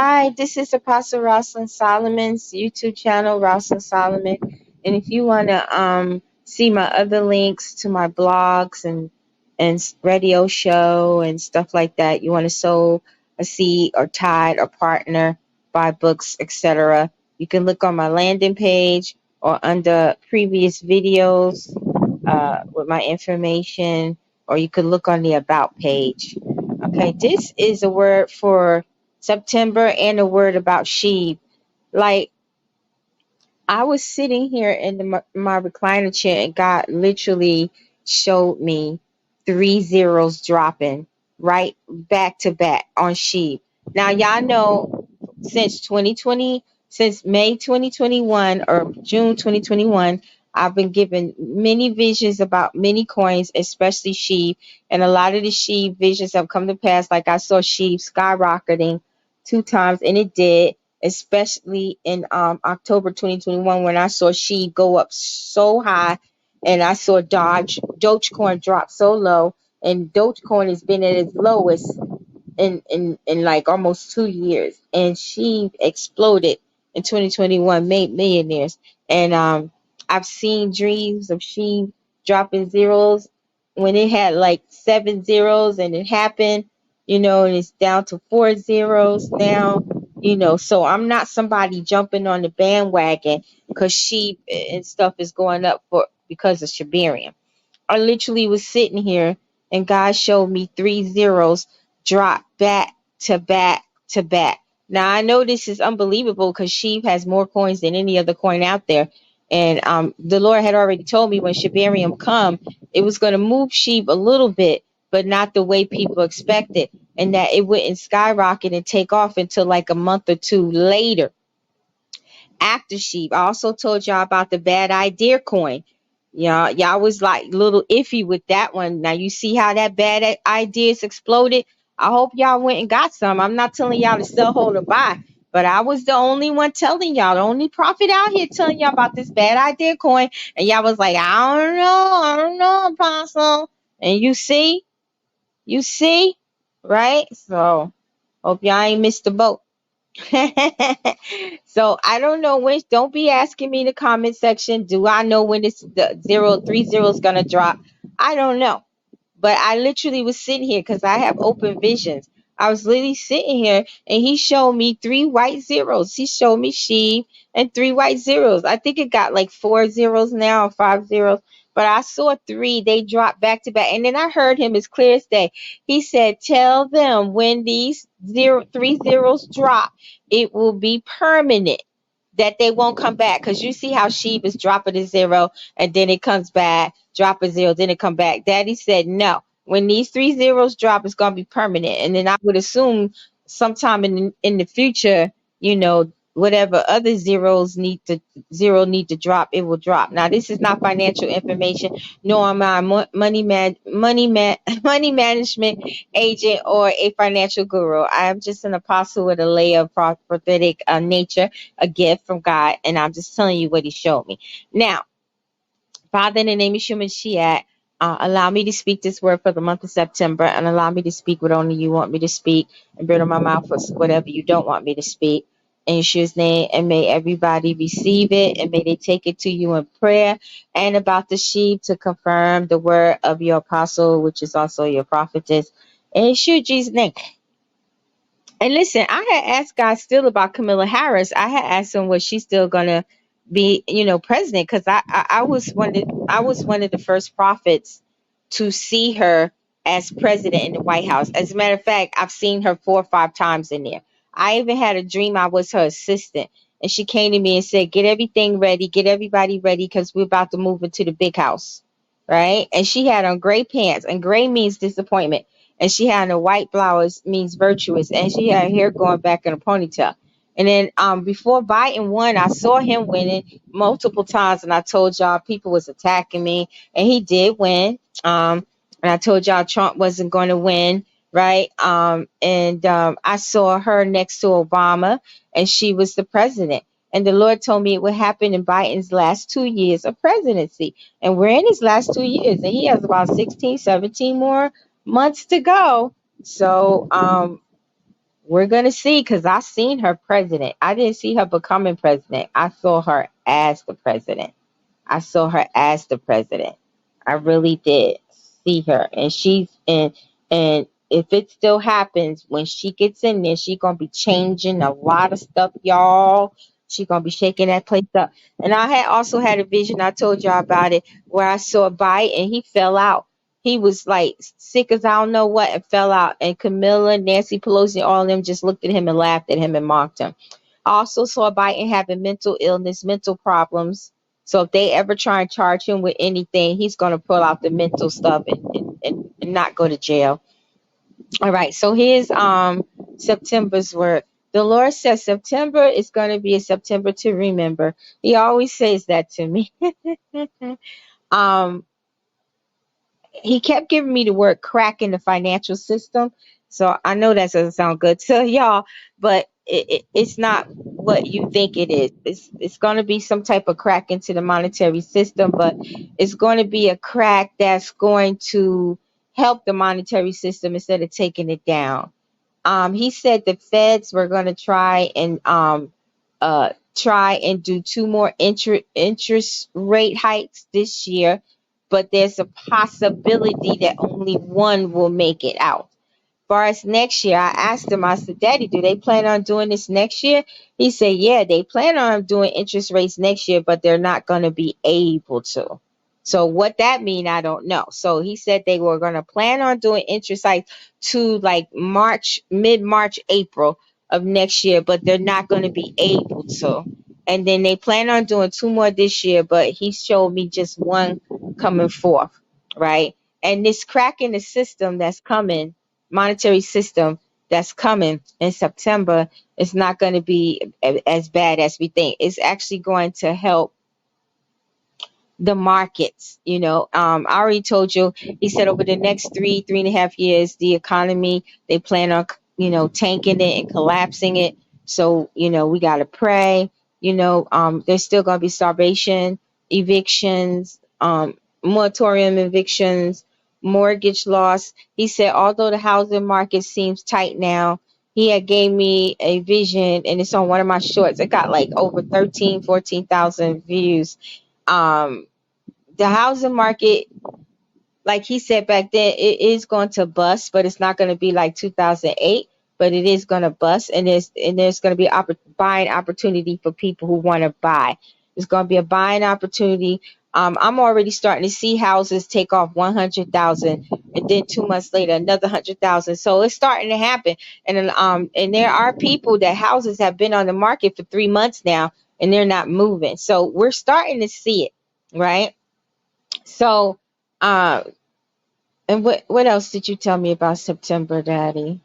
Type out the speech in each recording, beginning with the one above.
Hi, this is Apostle Rosalind Solomon's YouTube channel, Rosalind Solomon. And if you want to see my other links to my blogs and radio show and stuff like that, you want to sow a seed or tithe or partner, buy books, etc., you can look on my landing page or under previous videos with my information, or you could look on the About page. Okay, this is a word for September and a word about Shib. Like, I was sitting here in my recliner chair and God literally showed me 3 zeros dropping right back to back on Shib. Now, y'all know since May 2021 or June 2021, I've been given many visions about many coins, especially Shib, and a lot of the Shib visions have come to pass. Like I saw Shib skyrocketing 2 times, and it did, especially in October 2021 when I saw Shib go up so high, and I saw Dogecoin drop so low, and Dogecoin has been at its lowest in like almost 2 years, and she exploded in 2021, made millionaires. And I've seen dreams of she dropping zeros when it had like 7 zeros, and it happened, and it's down to 4 zeros now, so I'm not somebody jumping on the bandwagon because sheep and stuff is going up because of Shibarium. I literally was sitting here and God showed me 3 zeros drop back to back to back. Now I know this is unbelievable because Shib has more coins than any other coin out there. And the Lord had already told me when Shibarium come, it was going to move Shib a little bit, but not the way people expected. And that it wouldn't skyrocket and take off until like a month or two later after Shib. I also told y'all about the bad idea coin. Y'all was like a little iffy with that one. Now you see how that bad ideas exploded. I hope y'all went and got some. I'm not telling y'all to sell, hold, or buy, but I was the only one telling y'all, the only prophet out here telling y'all about this bad idea coin. And y'all was like, I don't know, Apostle. And you see, right? So hope y'all ain't missed the boat. So I don't know when. Don't be asking me in the comment section. Do I know when the 3 zeros gonna drop? I don't know. But I literally was sitting here because I have open visions. I was literally sitting here and he showed me 3 white zeros. He showed me Shib and 3 white zeros. I think it got like 4 zeros now or 5 zeros. But I saw 3. They dropped back to back. And then I heard him as clear as day. He said, tell them when these 3 zeros drop, it will be permanent. That they won't come back. Because you see how Shib is dropping a 0 and then it comes back. Drop a 0, then it come back. Daddy said no. When these 3 zeros drop, it's gonna be permanent. And then I would assume sometime in the future, whatever other zeros need to drop, it will drop. Now this is not financial information, nor am I a money management agent or a financial guru. I am just an apostle with a layer of prophetic nature, a gift from God, and I'm just telling you what He showed me. Now, Father, in the name of Yeshua Mashiach, allow me to speak this word for the month of September, and allow me to speak what only you want me to speak, and burn on my mouth for whatever you don't want me to speak. In Yeshua's name, and may everybody receive it, and may they take it to you in prayer, and about the sheep to confirm the word of your apostle, which is also your prophetess. In Yeshua Jesus' name. And listen, I had asked God still about Kamala Harris. I had asked him, was she still gonna be, president? Because I was one of the first prophets to see her as president in the White House. As a matter of fact, I've seen her 4 or 5 times in there. I even had a dream I was her assistant, and she came to me and said, "Get everything ready, get everybody ready, because we're about to move into the big house." Right? And she had on gray pants, and gray means disappointment. And she had a white blouse, means virtuous, and she had her hair going back in a ponytail. And then before Biden won, I saw him winning multiple times, and I told y'all people was attacking me, and he did win. And I told y'all Trump wasn't going to win, right? I saw her next to Obama, and she was the president. And the Lord told me it would happen in Biden's last 2 years of presidency. And we're in his last 2 years, and he has about 16, 17 more months to go. So we're going to see, because I seen her president. I didn't see her becoming president. I saw her as the president. I saw her as the president. I really did see her. And if it still happens, when she gets in there, she's gonna be changing a lot of stuff, y'all. She's gonna be shaking that place up. And I had also had a vision, I told y'all about it, where I saw a bite and he fell out. He was like sick as I don't know what and fell out. And Camilla, Nancy Pelosi, all of them just looked at him and laughed at him and mocked him. I also saw Biden having mental illness, mental problems. So if they ever try and charge him with anything, he's going to pull out the mental stuff and not go to jail. All right. So here's September's word. The Lord says September is going to be a September to remember. He always says that to me. um, he kept giving me the word crack in the financial system. So I know that doesn't sound good to y'all, but it's not what you think it is. It's going to be some type of crack into the monetary system, but it's going to be a crack that's going to help the monetary system instead of taking it down. He said the feds were going to try and do two more interest rate hikes this year, but there's a possibility that only one will make it out. As far as next year, I asked him, I said, Daddy, do they plan on doing this next year? He said, yeah, they plan on doing interest rates next year, but they're not going to be able to. So what that mean, I don't know. So he said they were going to plan on doing interest rates to like mid-March, April of next year, but they're not going to be able to. And then they plan on doing two more this year, but he showed me just one coming forth, right? And this crack in the system that's coming, monetary system that's coming in September, is not going to be as bad as we think. It's actually going to help the markets. I already told you, he said over the next 3.5 years, the economy, they plan on, tanking it and collapsing it. So, we got to pray. There's still going to be starvation, evictions, moratorium evictions, mortgage loss. He said, although the housing market seems tight now, he had gave me a vision, and it's on one of my shorts. It got like over 14,000 views. The housing market, like he said back then, it is going to bust, but it's not going to be like 2008, but it is going to bust. And there's going to be buying opportunity for people who want to buy. There's going to be a buying opportunity. I'm already starting to see houses take off 100,000, and then 2 months later, another 100,000. So it's starting to happen. And there are people that houses have been on the market for 3 months now, and they're not moving. So we're starting to see it, right? So, and what else did you tell me about September, Daddy?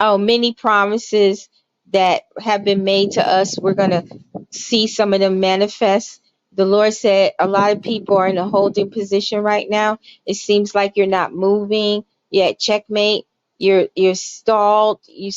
Oh, many promises that have been made to us. We're going to see some of them manifest. The Lord said a lot of people are in a holding position right now. It seems like you're not moving. You're at checkmate. You're stalled. You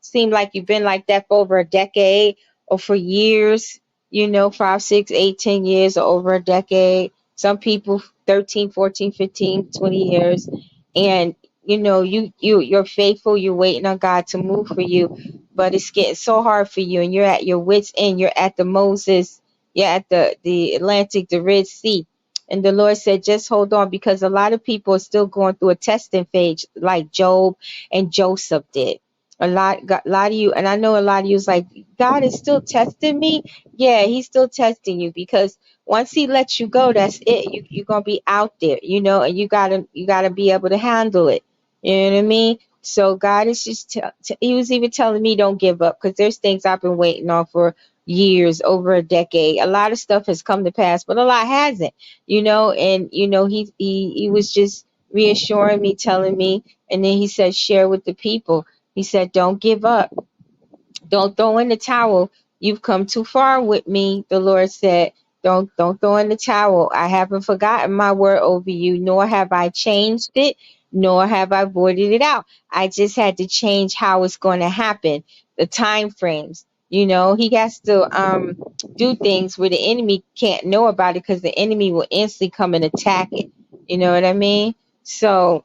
seem like you've been like that for over a decade or for years, 5, 6, 8, 10 years or over a decade. Some people 13, 14, 15, 20 years. And you're faithful, you're waiting on God to move for you, but it's getting so hard for you, and you're at your wits' end. You're at you're at the Atlantic, the Red Sea. And the Lord said, just hold on, because a lot of people are still going through a testing phase like Job and Joseph did. A lot of you, and I know a lot of you is like, God is still testing me. Yeah, he's still testing you, because once he lets you go, that's it. You're gonna be out there, and you gotta be able to handle it. You know what I mean? So God is just he was even telling me don't give up, because there's things I've been waiting on for years, over a decade. A lot of stuff has come to pass, but a lot hasn't. And he was just reassuring me, telling me, and then he said share with the people. He said don't give up. Don't throw in the towel. You've come too far with me, the Lord said. Don't throw in the towel. I haven't forgotten my word over you, nor have I changed it, nor have I voided it out. I just had to change how it's going to happen, the time frames. He has to do things where the enemy can't know about it, because the enemy will instantly come and attack it. You know what I mean? So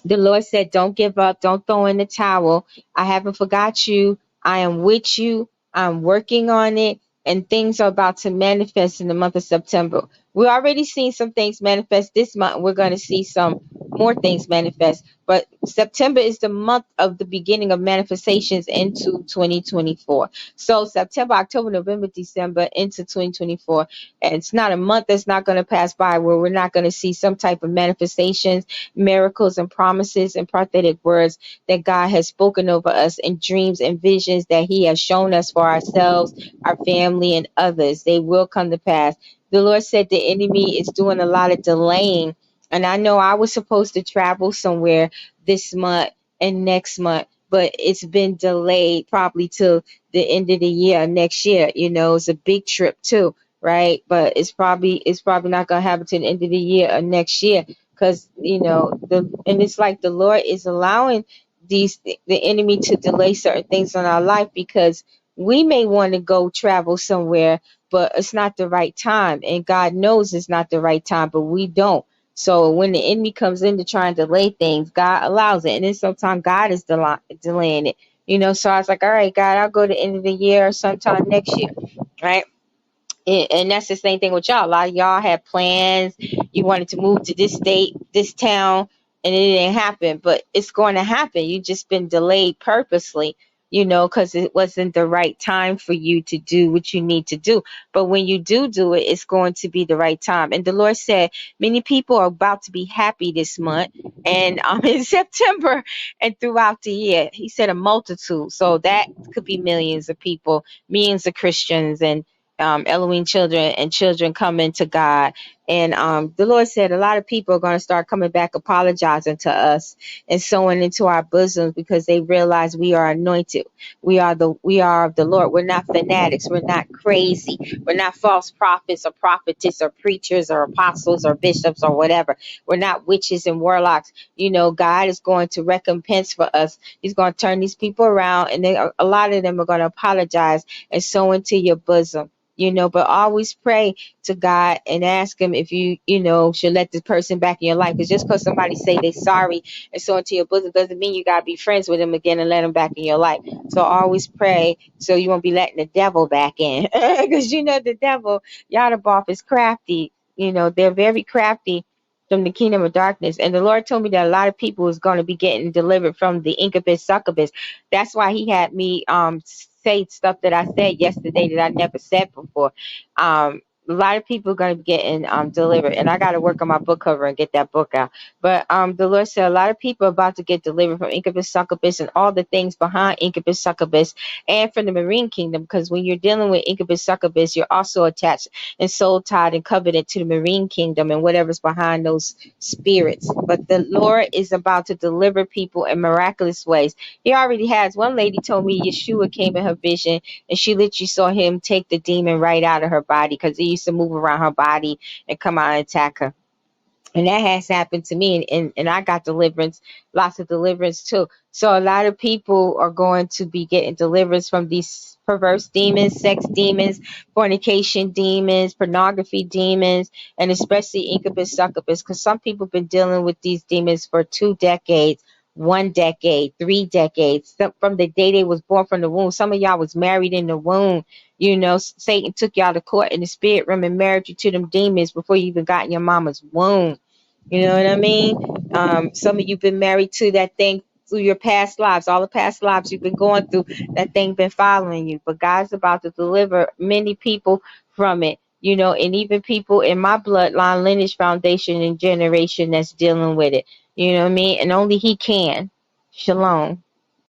The Lord said, don't give up. Don't throw in the towel. I haven't forgot you. I am with you. I'm working on it. And things are about to manifest in the month of September. We're already seeing some things manifest this month. We're going to see some more things manifest. But September is the month of the beginning of manifestations into 2024. So September, October, November, December into 2024. And it's not a month that's not going to pass by where we're not going to see some type of manifestations, miracles and promises and prophetic words that God has spoken over us in dreams and visions that he has shown us for ourselves, our family, and others. They will come to pass. The Lord said the enemy is doing a lot of delaying. And I know I was supposed to travel somewhere this month and next month, but it's been delayed probably till the end of the year next year. You know, it's a big trip too, right? But it's probably not gonna happen till the end of the year or next year. Because and it's like the Lord is allowing the enemy to delay certain things in our life because we may want to go travel somewhere, but it's not the right time, and God knows it's not the right time, but we don't. So when the enemy comes in to try and delay things, God allows it, and then sometimes God is delaying it. So I was like, all right, God, I'll go to the end of the year or sometime next year, right? And that's the same thing with y'all. A lot of y'all had plans. You wanted to move to this state, this town, and it didn't happen. But it's going to happen. You just been delayed purposely, because it wasn't the right time for you to do what you need to do. But when you do it, it's going to be the right time. And the Lord said many people are about to be happy this month and in September and throughout the year. He said a multitude. So that could be millions of people, millions of Christians, and Elohim children and children coming to God. And the Lord said a lot of people are going to start coming back apologizing to us and sowing into our bosoms because they realize we are anointed. We are of the Lord. We're not fanatics. We're not crazy. We're not false prophets or prophetess or preachers or apostles or bishops or whatever. We're not witches and warlocks. God is going to recompense for us. He's going to turn these people around, and a lot of them are going to apologize and sow into your bosom. But always pray to God and ask him if you should let this person back in your life. Because just because somebody say they're sorry and so into your bosom doesn't mean you got to be friends with them again and let them back in your life. So always pray so you won't be letting the devil back in. Because the devil, Yadaboth, is crafty. They're very crafty from the kingdom of darkness. And the Lord told me that a lot of people is going to be getting delivered from the incubus succubus. That's why he had me say stuff that I said yesterday that I never said before. A lot of people are going to be getting delivered, and I got to work on my book cover and get that book out. But the Lord said a lot of people are about to get delivered from incubus succubus and all the things behind incubus succubus and from the marine kingdom, because when you're dealing with incubus succubus, you're also attached and soul tied and covenant to the marine kingdom and whatever's behind those spirits. But the Lord is about to deliver people in miraculous ways. He already has. One lady told me Yeshua came in her vision and she literally saw him take the demon right out of her body because he used to move around her body and come out and attack her. And that has happened to me, and I got deliverance, lots of deliverance too. So a lot of people are going to be getting deliverance from these perverse demons, sex demons, fornication demons, pornography demons, and especially incubus succubus, because some people have been dealing with these demons for 2 decades, 1 decade, 3 decades, from the day they was born from the womb. Some of y'all was married in the womb. Satan took y'all to court in the spirit realm and married you to them demons before you even got in your mama's womb. You know what I mean? Some of you been married to that thing through your past lives. All the past lives you've been going through, that thing been following you. But God's about to deliver many people from it. And even people in my bloodline, lineage, foundation, and generation that's dealing with it. You know what I mean? And only he can. Shalom.